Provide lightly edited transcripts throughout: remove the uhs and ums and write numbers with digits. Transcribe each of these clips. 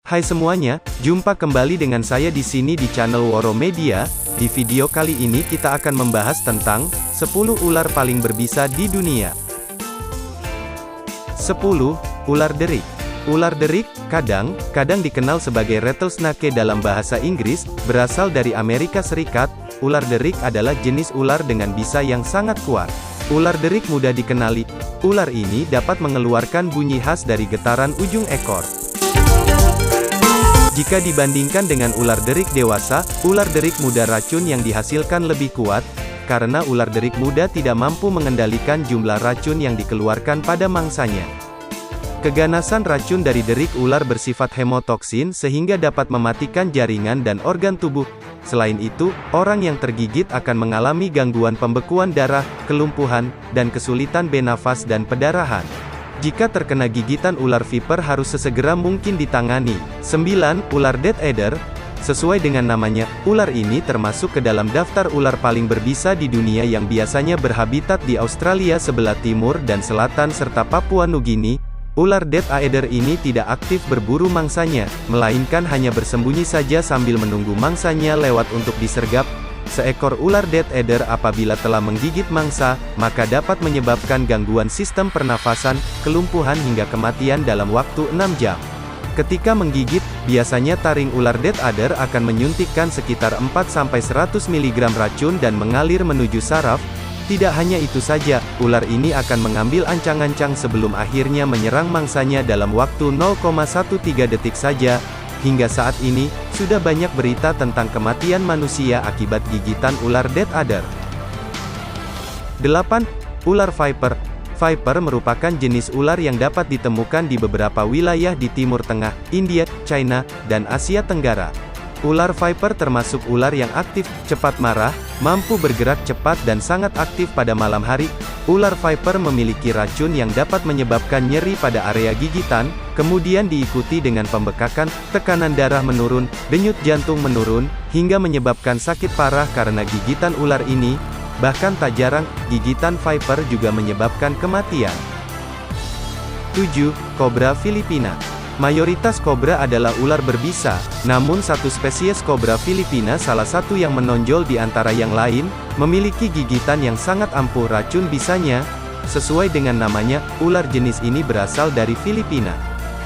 Hai semuanya, jumpa kembali dengan saya di sini di channel Woro Media. Di video kali ini kita akan membahas tentang 10 ular paling berbisa di dunia. 10. Ular derik. Ular derik, kadang dikenal sebagai rattlesnake dalam bahasa Inggris, berasal dari Amerika Serikat. Ular derik adalah jenis ular dengan bisa yang sangat kuat. Ular derik mudah dikenali. Ular ini dapat mengeluarkan bunyi khas dari getaran ujung ekor. Jika dibandingkan dengan ular derik dewasa, ular derik muda racun yang dihasilkan lebih kuat, karena ular derik muda tidak mampu mengendalikan jumlah racun yang dikeluarkan pada mangsanya. Keganasan racun dari derik ular bersifat hemotoksin sehingga dapat mematikan jaringan dan organ tubuh. Selain itu, orang yang tergigit akan mengalami gangguan pembekuan darah, kelumpuhan, dan kesulitan bernafas dan pendarahan. Jika terkena gigitan ular viper harus sesegera mungkin ditangani. 9. Ular death adder. Sesuai dengan namanya, ular ini termasuk ke dalam daftar ular paling berbisa di dunia yang biasanya berhabitat di Australia sebelah timur dan selatan serta Papua Nugini. Ular death adder ini tidak aktif berburu mangsanya, melainkan hanya bersembunyi saja sambil menunggu mangsanya lewat untuk disergap. Seekor ular death adder apabila telah menggigit mangsa, maka dapat menyebabkan gangguan sistem pernafasan, kelumpuhan hingga kematian dalam waktu 6 jam. Ketika menggigit, biasanya taring ular death adder akan menyuntikkan sekitar 4-100 mg racun dan mengalir menuju saraf. Tidak hanya itu saja, ular ini akan mengambil ancang-ancang sebelum akhirnya menyerang mangsanya dalam waktu 0,13 detik saja. Hingga saat ini, sudah banyak berita tentang kematian manusia akibat gigitan ular death adder. 8. Ular viper. Viper merupakan jenis ular yang dapat ditemukan di beberapa wilayah di Timur Tengah, India, China, dan Asia Tenggara. Ular viper termasuk ular yang aktif, cepat marah, mampu bergerak cepat dan sangat aktif pada malam hari. Ular viper memiliki racun yang dapat menyebabkan nyeri pada area gigitan, kemudian diikuti dengan pembekakan, tekanan darah menurun, denyut jantung menurun, hingga menyebabkan sakit parah karena gigitan ular ini. Bahkan tak jarang, gigitan viper juga menyebabkan kematian. 7. Kobra Filipina. Mayoritas kobra adalah ular berbisa, namun satu spesies kobra Filipina, salah satu yang menonjol di antara yang lain, memiliki gigitan yang sangat ampuh racun bisanya. Sesuai dengan namanya, ular jenis ini berasal dari Filipina.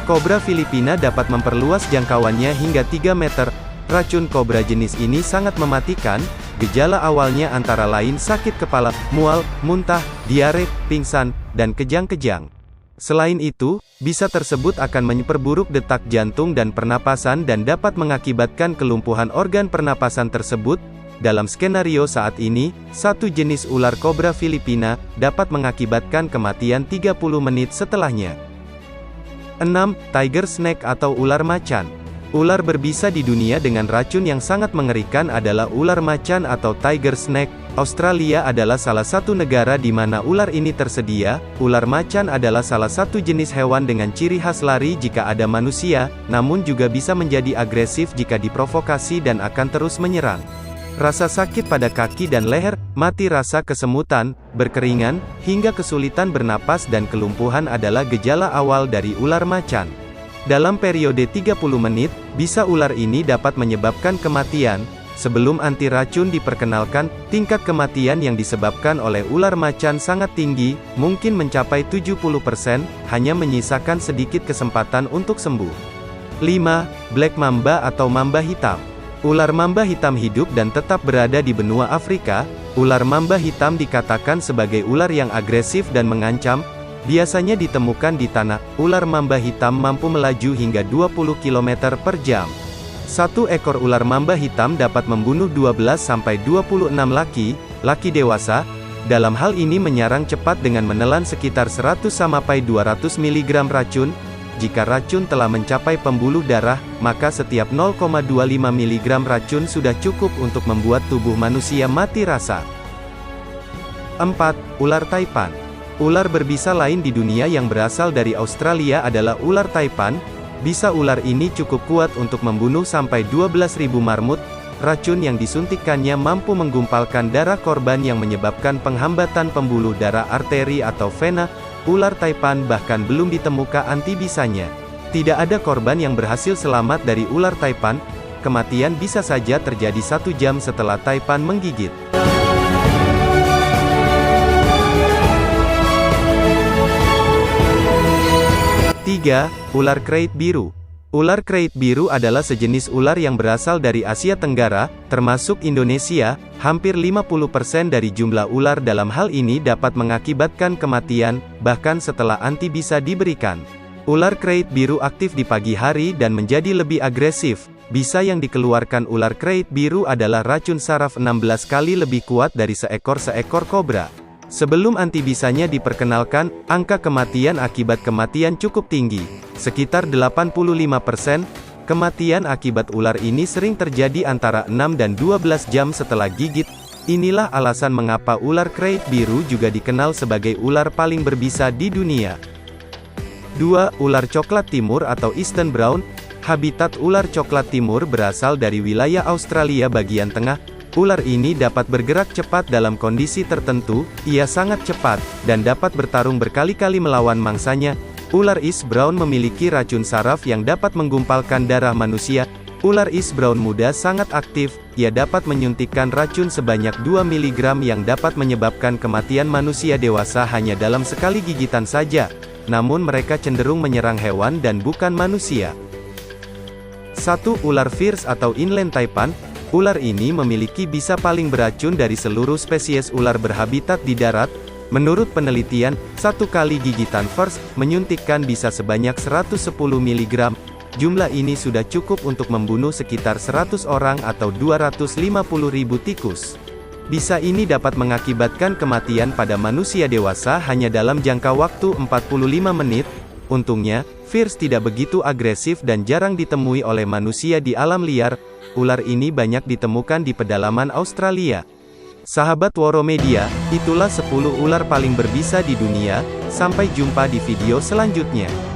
Kobra Filipina dapat memperluas jangkauannya hingga 3 meter. Racun kobra jenis ini sangat mematikan. Gejala awalnya antara lain sakit kepala, mual, muntah, diare, pingsan, dan kejang-kejang. Selain itu, bisa tersebut akan memperburuk detak jantung dan pernapasan dan dapat mengakibatkan kelumpuhan organ pernapasan tersebut. Dalam skenario saat ini, satu jenis ular kobra Filipina dapat mengakibatkan kematian 30 menit setelahnya. 6. Tiger snake atau ular macan. Ular berbisa di dunia dengan racun yang sangat mengerikan adalah ular macan atau tiger snake. Australia adalah salah satu negara di mana ular ini tersedia. Ular macan adalah salah satu jenis hewan dengan ciri khas lari jika ada manusia, namun juga bisa menjadi agresif jika diprovokasi dan akan terus menyerang. Rasa sakit pada kaki dan leher, mati rasa kesemutan, berkeringan, hingga kesulitan bernapas dan kelumpuhan adalah gejala awal dari ular macan. Dalam periode 30 menit, bisa ular ini dapat menyebabkan kematian. Sebelum anti racun diperkenalkan, tingkat kematian yang disebabkan oleh ular macan sangat tinggi, mungkin mencapai 70%, hanya menyisakan sedikit kesempatan untuk sembuh. 5. Black mamba atau mamba hitam. Ular mamba hitam hidup dan tetap berada di benua Afrika. Ular mamba hitam dikatakan sebagai ular yang agresif dan mengancam. Biasanya ditemukan di tanah. Ular mamba hitam mampu melaju hingga 20 km per jam. Satu ekor ular mamba hitam dapat membunuh 12-26 laki dewasa. Dalam hal ini menyerang cepat dengan menelan sekitar 100-200 mg racun. Jika racun telah mencapai pembuluh darah, maka setiap 0,25 mg racun sudah cukup untuk membuat tubuh manusia mati rasa. 4. Ular taipan. Ular berbisa lain di dunia yang berasal dari Australia adalah ular taipan. Bisa ular ini cukup kuat untuk membunuh sampai 12.000 marmut. racun yang disuntikkannya mampu menggumpalkan darah korban yang menyebabkan penghambatan pembuluh darah arteri atau vena. Ular taipan bahkan belum ditemukan antibisanya. Tidak ada korban yang berhasil selamat dari ular taipan. Kematian bisa saja terjadi 1 jam setelah taipan menggigit. 3. Ular Kreit Biru. Ular Kreit Biru adalah sejenis ular yang berasal dari Asia Tenggara, termasuk Indonesia. Hampir 50% dari jumlah ular dalam hal ini dapat mengakibatkan kematian, bahkan setelah antibisa diberikan. Ular Kreit Biru aktif di pagi hari dan menjadi lebih agresif. Bisa yang dikeluarkan ular Kreit Biru adalah racun saraf 16 kali lebih kuat dari seekor kobra. Sebelum antibisanya diperkenalkan, angka kematian akibat kematian cukup tinggi, sekitar 85%. Kematian akibat ular ini sering terjadi antara 6 dan 12 jam setelah gigit. Inilah alasan mengapa ular Kreit Biru juga dikenal sebagai ular paling berbisa di dunia. 2. Ular Coklat Timur atau Eastern Brown. Habitat ular coklat timur berasal dari wilayah Australia bagian tengah. Ular ini dapat bergerak cepat dalam kondisi tertentu, ia sangat cepat, dan dapat bertarung berkali-kali melawan mangsanya. Ular East Brown memiliki racun saraf yang dapat menggumpalkan darah manusia. Ular East Brown muda sangat aktif, ia dapat menyuntikkan racun sebanyak 2 mg yang dapat menyebabkan kematian manusia dewasa hanya dalam sekali gigitan saja. Namun mereka cenderung menyerang hewan dan bukan manusia. 1. Ular Fierce atau Inland Taipan. Ular ini memiliki bisa paling beracun dari seluruh spesies ular berhabitat di darat. Menurut penelitian, 1 kali gigitan Fierce menyuntikkan bisa sebanyak 110 mg. Jumlah ini sudah cukup untuk membunuh sekitar 100 orang atau 250.000 tikus. Bisa ini dapat mengakibatkan kematian pada manusia dewasa hanya dalam jangka waktu 45 menit. Untungnya, Fierce tidak begitu agresif dan jarang ditemui oleh manusia di alam liar. Ular ini banyak ditemukan di pedalaman Australia. Sahabat Woro Media, itulah 10 ular paling berbisa di dunia. Sampai jumpa di video selanjutnya.